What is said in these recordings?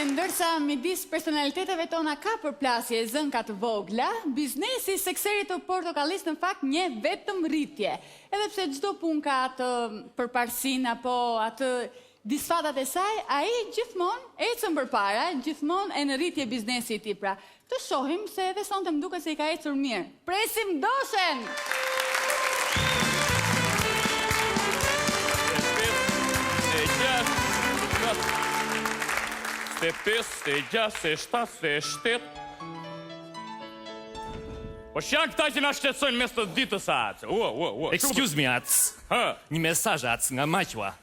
ndërsa midis personaliteteve tona ka përplasje e zënka të vogla, biznesi sekserit të portokallis në fakt një vetëm rritje. Edhe pse çdo punë ka atë përparsin apo atë disfatat e saj, ai gjithmonë ecën përpara, gjithmonë e në rritje biznesi i tij. Pra, të shohim se edhe sonte më duket se i ka ecur mirë. Presim Doshen! Se 5, se 6, se 7, se 7. Po janë këta që na shqetësojnë mes të ditës atë. Excuse me, ac. Një mesazh ac nga Maqua.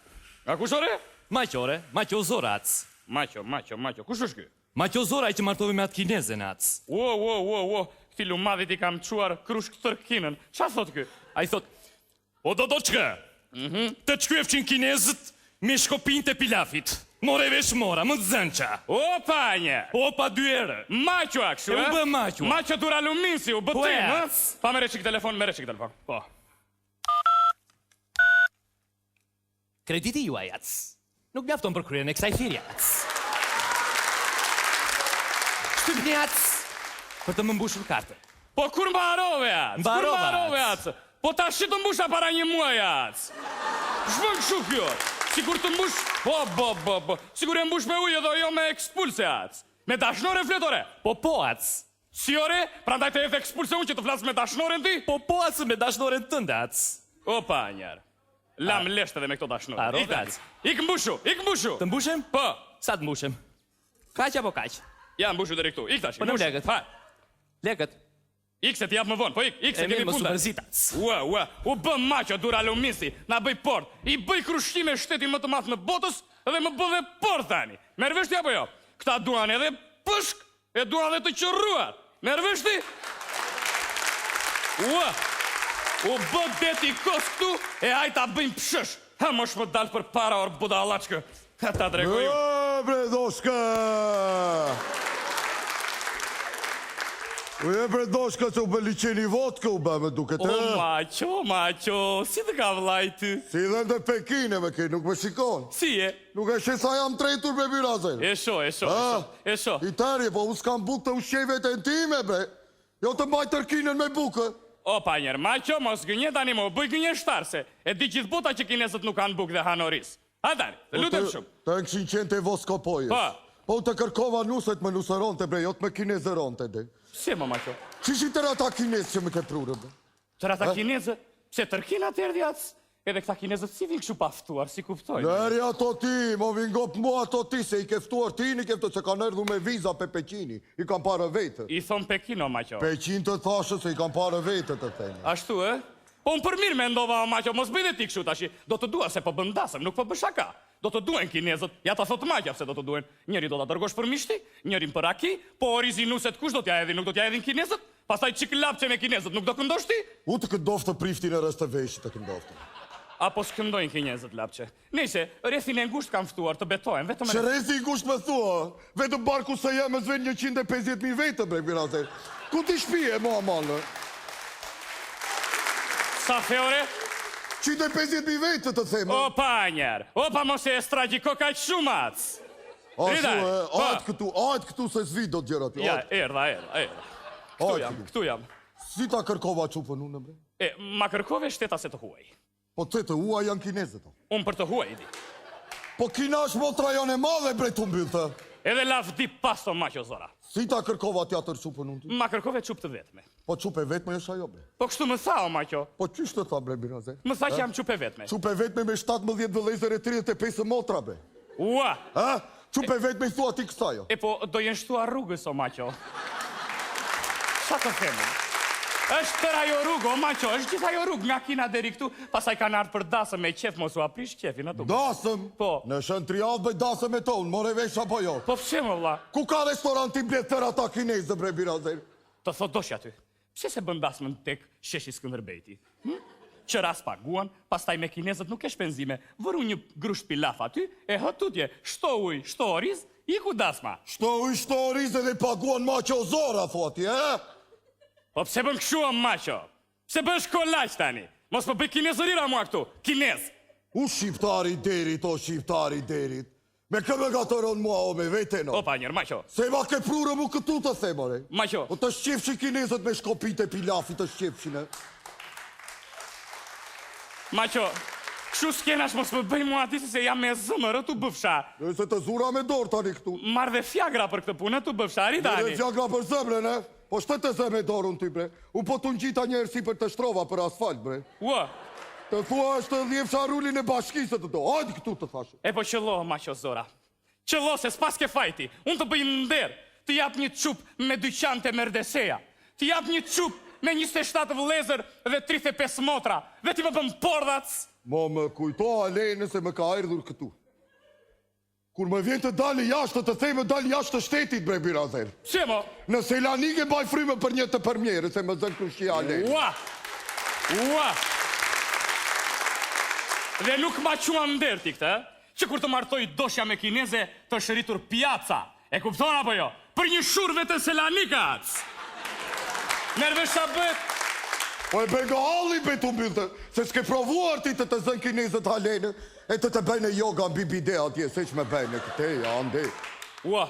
Nga kush ore? Maqo Zora ac. Maqo. Kush është ky? Maqo Zora ai që martove me atë kinezen ac. Këti lumadit i kam quar krushk tërkinën. Qa thot ky? Ai thot, o dodoçka, të çkyefçin kinezët me shkopin të pilafit. More vesh mora, më të zënqa. Opa një! Opa 2 herë. Maqo a këshu, e? U bë Maqo. Maqo dur aluminsi, u bëtim, e? Pa mere qik telefon, Po. Krediti juaj, ac. Nuk mjafton për kryen e kësaj firja, ac. Shtypni, ac, për të më mbushur kartën. Po kur mbarove, ac? Mbarove, ac. Po ta shi të mbusha para një muaj, ac. Shmën këshu kjo. Sigur të mbush, po, sigur e mbush me ujë edhe jo me ekspulse, ac. Me dashnore fletore? Po, ac. Si ore, prandaj të edhe ekspulse unë që të flasë me dashnoren ti? Po, ac, me dashnoren tënde, ac. Opa, njerë. Lam lesht edhe me këto dashnore. Ik mbushu. Të mbushem? Po. Sa të mbushem? Kaq apo kaq? Ja, mbushu deri këtu. Ik tash. Po në legët. Legët. Ik se t'jap më vonë, po ik se kemi punda. U bë Maqo dur aluminsi, na bëj port, i bëj krushtime shteti më të madh në botës dhe më bë dhe port tani. Merr vesh ti apo jo? Këta duan edhe pëshk, e duan edhe të qërruar. Merr vesh ti? U bë deti kos këtu e aj ta bëjmë pshësh. Ha mosh më dal për para or budallachkë. Ha ta dregoj. Bre Doshka! Bre Doshka që u bë liqeni vodka u bë me duket e? O Maqo, si të ka vlajtë? Si dhe në Pekine me kej, nuk me shikon. Si e? Nuk e shesa jam tretur me birazen. E sho. I tërje, po u s'kam buk të ushqeve të intime, bre. Jo të mbaj tërkinën me bukë. Opa njerë, Maqo, mos gënje tani mo, bëj gënje shtarse. E di gjithë bota që kinesët nuk kanë bukë dhe hanoris. Ha tani, të lutem shumë. Të në 500 voskopojës. Po të kërkova nuset me nuseronte, bre, jo të me kinezeronte, de. Si më Maqo? Qishi tëra ta kinesë që me ke prurë, bre? Tëra ta kinesë? Se tërkina të erdi atës? Edhe këta kinesët si vinë këshu paftuar, si kuptojnë? Neri ato ti, mo vingop mua ato ti, se i keftuar ti, i keftuar që kanë erdhu me viza pe Pekini, i kanë parë vete. I thonë Pekino, Maqo. Pekin të thashë se i kanë parë vete të thejnë. Ashtu, e? Po më përmirë me ndova, Maqo, mos bëjde ti këshu tashi, do të dua se po bëndasëm, nuk po bëshaka. Do të duen kinezët, ja ta thotë Maqja pse do të duen. Njëri do ta dërgosh për mishti, njërin për raki, po orizinuset kush do t'ja edhin, nuk do t'ja edhin kinezët, pastaj qik lapqe me kinezët, nuk do këndosh ti? U të këndoftë priftin e rest të veshit të këndoftë. Apo s'këndojnë kinezët lapqe. Nese, rrethin e ngusht kam ftuar të betojnë, vetëm e... Që rrethin e ngusht me thua, vetëm barku se jam e zven 150.000 vete, bre, birazer. Ku t'i shpije, mua malë? Sa theore? 150.000 vete të thema. Opa njerë, opa mos e estragiko kaq shumac. Ajtë këtu se s'vi do t'gjerat. Ja, erda. Këtu jam. Si ta kërkova qupën unë, bre? Ma kërkove shteta se të huaj. Po të të huaj janë kinezët. Unë për të huaj, di. Po kinash motra janë e madhe, bre, të mbyllë të. Edhe laf di pasto Maqo Zora. Si ta kërkova t'ja tërqupën unë? Ma kërkove qup të vetme. Po qupe vetme është ajo, bre. Po kështu më tha, o Maqo. Po qysh të tha, bre, biraze? Më tha që jam qupe vetme. Qupe vetme me 17 vëllezër e 35 motra, bre. Ua! Qupe vetme i thua ti kësajo. Po, do jenë shtua rrugës, o Maqo. Qa të themi? Është tër ajo rrugë, o Maqo, është gjithë ajo rrugë, nga kina deri këtu, pasaj kanë ardhë për dasëm me qef, mos u aprish qefin ato. Dasëm? Po. Në shën triadh bëj dasëm e tonë, more vesh apo jo? Po pse më vlla? Ku ka restorant i blet tër ata kinezë, bre, birazer? Të thot doshja ty, pse se bën dasmën tek sheshi Skënderbejti? Që ras paguan, pastaj me kinezët nuk e shpenzime, vëru një grusht pilaf aty, e hëtutje, shto uj, shto oriz, iku dasma. Shto uj, shto oriz edhe paguan Maqo Zora, thoti, Po pse bën kështu, o Maqo? Pse bën shkollaq tani? Mos po bëj kinezërira mua këtu, kinez. U shqiptari derit, o shqiptari derit. Me këmë nga të rënë mua, o me veteno. Opa, njerë, maqo. Se ma ke prurë mu këtu të themore. Maqo. O të shqipshin kinezët me shkopit e pilafit të shqipshin, e. Maqo, kështu s'kenash mos më bëj mua ati se jam me zëmërë tu bëfsha. E se të zura me dorë tani këtu. Marrë dhe fjagra për këtë punë, tu bëfsha, Dhe aritani. fjagra për zëmre, ne? Po shtet të zëme dorën ty, bre. U po të ngjita njerë si për të shtrova për asfalt, bre. Ua, Të thua është të dhjefsha rullin e bashkisë të do. Hajde këtu të thashe. e po qëllo, maqo Zora. Qëllo se s'pas ke fajti. Unë të bëj nder, të jap një qup me dyqan të merdeseja. Të jap një qup me 27 vëllezër dhe 35 motra. Dhe ti më bëm pordhac. Mo më kujto Alene se më ka erdhur këtu. Kur më vjen të dalë jashtë, të thejmë dalë jashtë të shtetit, bre birazer. Pse mo? Në Selanik e baj frymë për një të përmjerë, se më zënë krushia Alene. Ua! Ua! Dhe nuk ma qua nder ti këtë, që kur të martoj doshja me kineze të shëritur pjaca. E kupton apo jo? Për një shurve të Selanikac. Nervesh sa bët? Po e bega halli be të mbyllë, se s'ke provuar ti të zënë kinezët Alene, e të bëjnë yoga në bibide atje, se që me bëjnë këte, ande. Ua!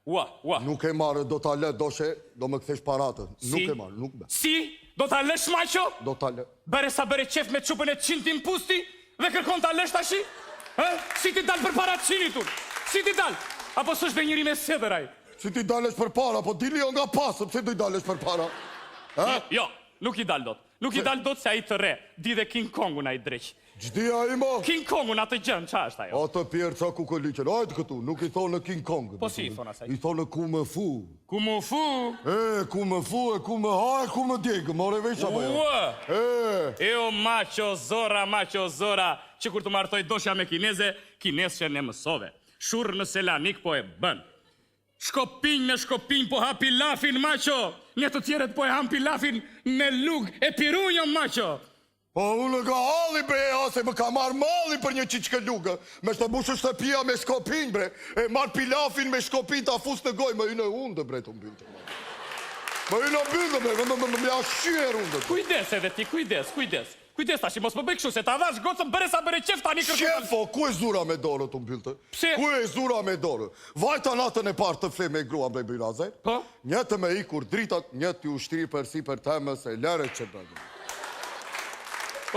Ua! Nuk e marrë, do t'a le, doshe, do më këthesh paratën. Nuk e marrë, nuk be. Si? Do t'a lesh maqo? Do t'a le. Bere sa bere qef me qupën e qintin pusti dhe kërkon t'a lesh tashi? Si ti dal për para qinitur? Si ti dal? Apo s'është dhe njëri me sederaj? Si ti dalesh për para, po dili jo nga pasë, pse do i dalesh për para? Jo, nuk i dal dot. Nuk i dal dot se a i të re. Di dhe King Kongun a i dreq. Gjdia i mo? King Kongun atë gjën, qa është ajo? Atë pjerë ca kukoliqen, hajtë këtu, nuk i thonë në King Kong. Po si i thonë asaj? I thonë në ku më fu. Ku mu fu? Ku më fu, ku më ha, ku më djegë, more veç apo jo? Ua! Eo maqo zora, që kur të martoj doshja me kineze, kinesë në mësove. Shurë në Selanik po e bën. Shkopinj me shkopinj po ha pilafin, maqo. Një të tjeret po e ham pilafin me lug e pirunjo, maqo. Po unë nga halli bre, se më ka marrë malli për një qiqke lugë. Me shtë bushë shtëpia me shkopinj bre, e marrë pilafin me shkopinj ta fus në goj, më ynë e undë bre të mbyllë. Më ynë e mbyllë bre, më ashqyer undë. Kujdes edhe ti, kujdes. Kujdes tashi, mos më bëj kështu se ta dhash gocën bëre sa bëre qef tani kërkon. Shefo, ku e zura me dorë të mbyllë? Pse? Ku e zura me dorë? Vajta natën e parë të fle me grua bre biraze. Po? Një të me ikur dritat, një të ushtri për si për temës e lere që bëgë.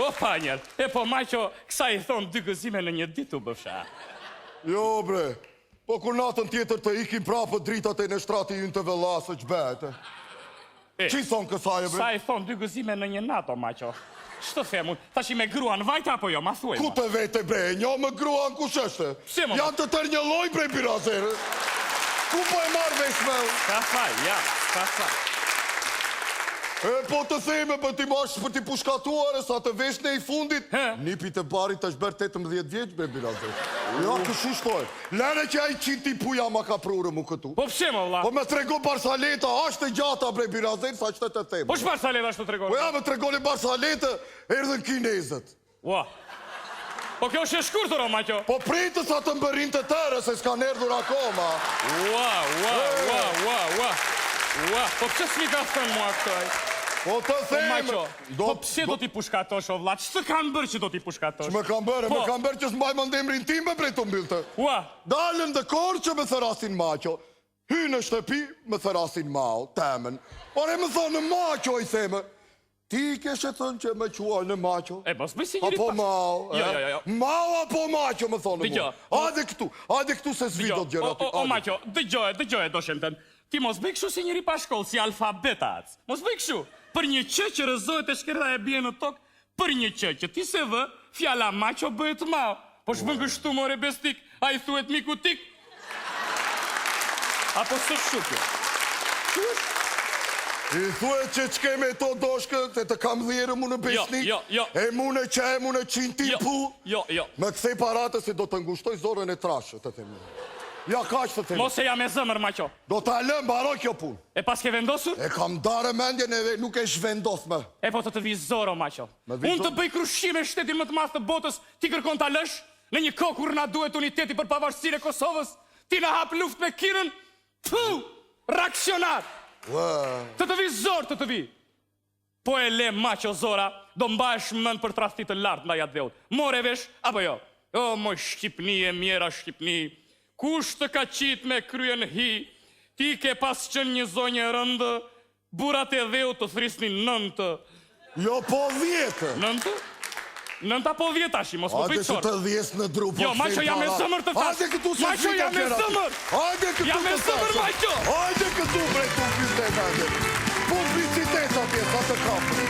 O, pa njerë, e po maqo, kësa i thonë 2 gëzime në një ditë u bëfsha. Jo bre, po kur natën tjetër të ikim prapë dritat e në shtrati jynë të velasë që bete. Qi thonë kësaj bre? Sa i thonë 2 gëzime në një nato, maqo. Shtë themun, tash i me gruan vajta apo jo, ma thuaj Ku ma. të vete bre, një më gruan ku shështë? Pse, mo? Janë të tërë një loj bre birazere. Ku po e marrë vesh me? Ka faj. E po të theme për ti mash për ti pushkatuar e sa të vesh në i fundit. Nipi të barit të shberë 18 vjeç bre birazere. Ja, këshu shtoj. Lere që ai qinti puja ma ka prurë mu këtu. Po pse më vla? Po me trego Barsaleta, ashtë e gjata bre birazere, sa qëtë të theme. Po shpar sa leda shtu të Po regonë? ja me tregoni Barsaleta, erdhën kinezët. Ua. Po kjo është e shkurtur o maqo. Po pritë sa të mbërin të tërë, se s'kan erdhur akoma. Ua. Po pse s'mi ka thënë mua këtoj? Po të Po theme. maqo, po pse do t'i pushkatosh o vla? Ç'të kanë bërë që do t'i pushkatosh? Që me kam bërë, Po. me kam bërë që s'mbaj më ndemrin tim me bre të mbyllë. Ua. Dalën dhe korë që me thërasin maqo. Hy në shtëpi, me thërasin mao, temen. Ore me thonë në maqo, i theme. Ti keshe thënë që me quaj në maqo? E mos bëj si njëri Apo pas. mao? Jo. Mao apo maqo, me thonë Dëgjo. mua. Hajde këtu se s'vi do të gjera ty. O maqo, dëgjoje doshen tënë. Ti mos bëj kështu si njëri pa shkollë, si alfabetac. Mos bëj kështu. Për një që që rëzohet e shkerda e bje në tokë, për një që ti se vë, fjala maqo bëhet mao. Po shbën kështu more bestik, a i thuet miku tik. Apo së shukjo. I thuet që qke me to doshkë, se të kam dhjerë mu në besnik. Jo. E mu në qe, mu në qintin pu. Jo. Me këthej parate se do të ngushtoj zorën e trashë, të themi. Ja ka që të themi. Mos e jam e zëmër, maqo. Do të alëm, baroj kjo pun. E pas ke vendosur? E kam darë mendjen e nuk e shvendos me. E po të vizoro, maqo. Unë të bëj krushime shtetin më të madh të botës, ti kërkon ta lësh? Në një kohë kur na duhet uniteti për pavarësinë e Kosovës, ti na hap luftë me Kirën? Pu! Reaksionar! Të vizor, të vi. Po e le maqo zora, do mbahesh mend për tradhti të lartë ndaj atë veut. More vesh apo jo? O, moj Shqipni e mjera Shqipni, Kush të ka qit me kryen hi, ti ke pas qenë një zonjë rëndë, burat e dheu të thrisnin nëntë. Jo po 10. Nëntë? Nënta po 10 tashi, mos po Hajde bëj që çort. të 10 në dru po Jo, Maqo, jam me zëmër të tash. Hajde këtu se Maqo, jam me zëmër. Hajde këtu Jam me të zëmër, tash. Maqo. Hajde këtu bre publicitet, hajde. Publicitet atje, sa të kapë.